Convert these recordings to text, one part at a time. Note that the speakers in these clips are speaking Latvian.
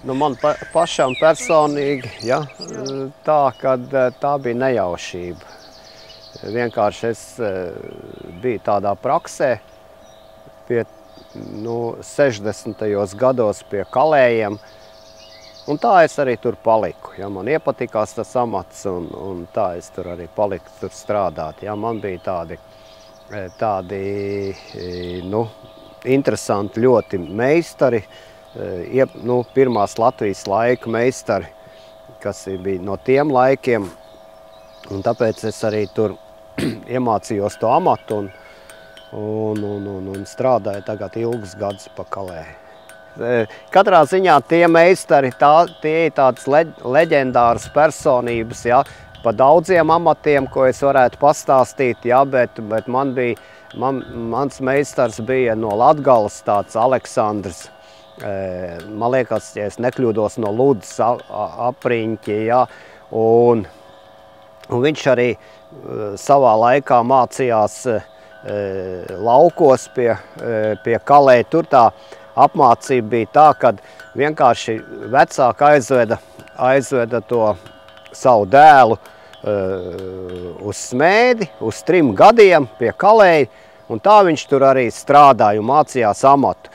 Man pašam personīgi, ja, tā bija nejaušība. Vienkārši es biju tādā praksē pie 60. gados pie kalējiem, un tā es arī tur paliku. Ja, man iepatikās tas amats, un tā es tur arī paliku tur strādāt. Ja, man bija tādi interesanti ļoti meistari, pirmās Latvijas laika meistari, kas bija no tiem laikiem, un tāpēc es arī tur iemācījos to amatu un strādāju tagad ilgus gadus pa Kalēju. Katrā ziņā tie meistari, tie ir tādas leģendāras personības, ja, pa daudziem amatiem, ko es varētu pastāstīt, ja, bet mans meistars bija no Latgales, tāds Aleksandrs. Man liekas, ja es nekļūdos, no Ludas apriņķi, ja, un viņš arī savā laikā mācījās laukos pie Kalēja. Tur tā apmācība bija tā, kad vienkārši vecāki aizveda to savu dēlu uz smēdi, uz 3 gadiem pie Kalēja, un tā viņš tur arī strādāja un mācījās amatu.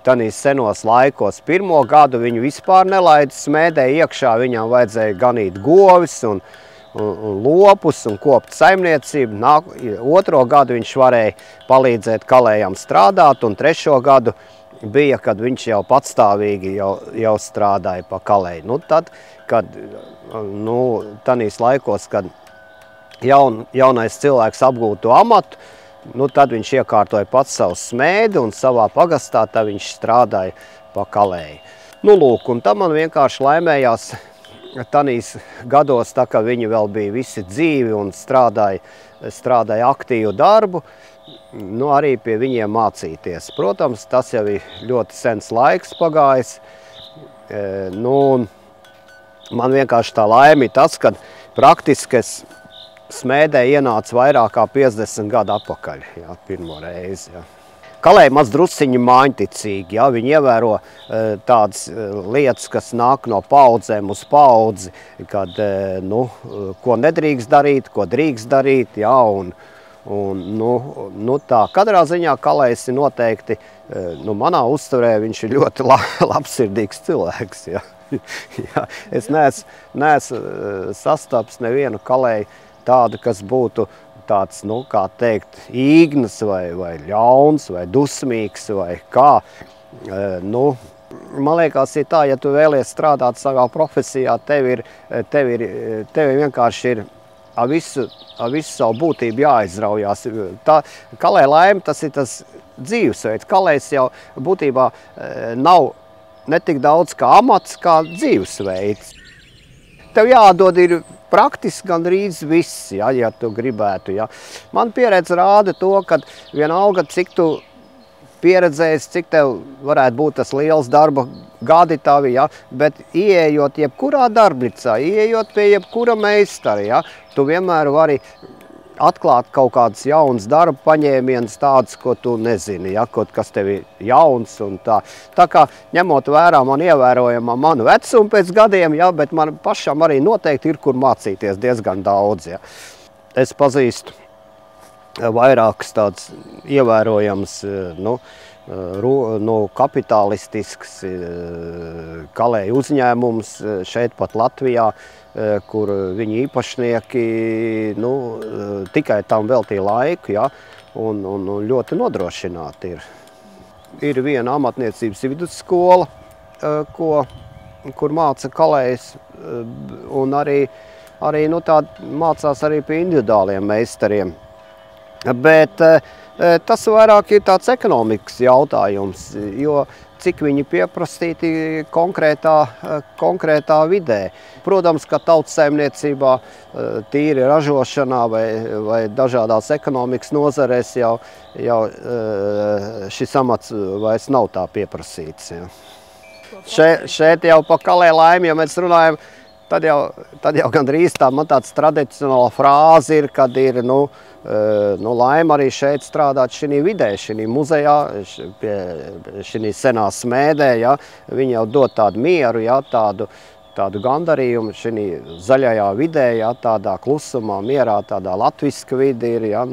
Tanīs senos laikos 1. gadu viņu vispār nelaida smēdē iekšā, viņam vajadzēja ganīt govis un lopus un kopt saimniecību. 2. gadu viņš varēja palīdzēt Kalējam strādāt, un 3. gadu bija, kad viņš jau patstāvīgi jau strādāja pa Kalēju. Tad, kad tanīs laikos, kad jaunais cilvēks apgūtu to amatu, tad viņš iekārtoja pats savu smēdi un savā pagastā viņš strādāja pa Kalēju. Lūk, un tam man vienkārši laimējās tanīs gados, tā kā viņi vēl bija visi dzīvi un strādāja aktīvu darbu, arī pie viņiem mācīties. Protams, tas jau ir ļoti sens laiks pagājis. Man vienkārši tā laime ir tas, ka praktiski es smēdē ienāca vairāk kā 50 gadu atpakaļ, jā, pirmo reizi. Jā. Kalēji maz drusciņi māņticīgi, jā, viņi ievēro tādas lietas, kas nāk no paudzēm uz paudzi, kad, ko nedrīkst darīt, ko drīkst darīt, jā, tā. Katrā ziņā Kalējs ir noteikti, manā uzturē viņš ir ļoti labsirdīgs cilvēks, jā. Jā, es neesmu sastaps nevienu Kalēju tādu, kas būtu tāds, kā teikt, īgnas vai ļauns vai dusmīgs vai kā. Man liekas, ir tā, ja tu vēlies strādāt savā profesijā, tev vienkārši ir ar visu savu būtību jāizraujās. Kalēja laime, tas ir tas dzīvesveids. Kalējs jau būtībā nav netik daudz kā amats, kā dzīvesveids. Tev jādod ir praktiski gandrīz viss, ja tu gribētu. Ja. Man pieredze rāda to, ka vienalga, cik tu pieredzējis, cik tev varētu būt tas liels darba gadi tavi, ja, bet ieejot jebkurā darbnicā, ieejot pie jebkura meistara, ja, tu vienmēr vari atklāt kaut kādas jaunas darba paņēmienas, tādas, ko tu nezini, ja, kas tev ir jauns un tā. Tā kā ņemot vērā man ievērojamā manu vecumu pēc gadiem, ja, bet man pašam arī noteikti ir, kur mācīties diezgan daudz. Ja. Es pazīstu vairākas tādas ievērojams, kapitalistisks Kalēju uzņēmums šeit pat Latvijā, kur viņi īpašnieki tikai tam veltīja laiku, ja, un ļoti nodrošināti ir. Ir viena amatniecības vidusskola, kur māca Kalējs, un arī tā mācās arī pie individuāliem meistariem. Bet tas vairāk ir tāds ekonomikas jautājums, jo cik viņi pieprasīti konkrētā vidē. Protams, ka tautsaimniecībā, tīri ražošanā vai dažādās ekonomikas nozarēs jau šis amats vairs nav tā pieprasīts. Ja. Šeit jau pa Kalēja laimi, ja mēs runājam tad jau gandrīz tā man tāds tradicionāla frāze ir, kad ir, laime arī šeit strādāt šī vidē, šī muzejā, pie šī senā smēdē, ja, viņi jau dod tādu mieru, ja, tādu gandarījumu šī zaļajā vidē, ja, tādā klusumā, mierā, tādā latviska vide ir, ja,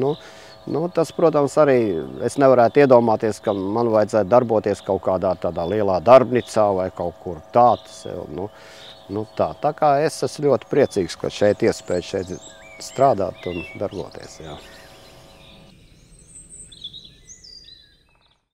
tas, protams, arī es nevarētu iedomāties, ka man vajadzētu darboties kaut kādā tādā lielā darbnīcā vai kaut kur tā. Tā kā es esmu ļoti priecīgs, ka šeit iespēja šeit strādāt un darboties. Jā.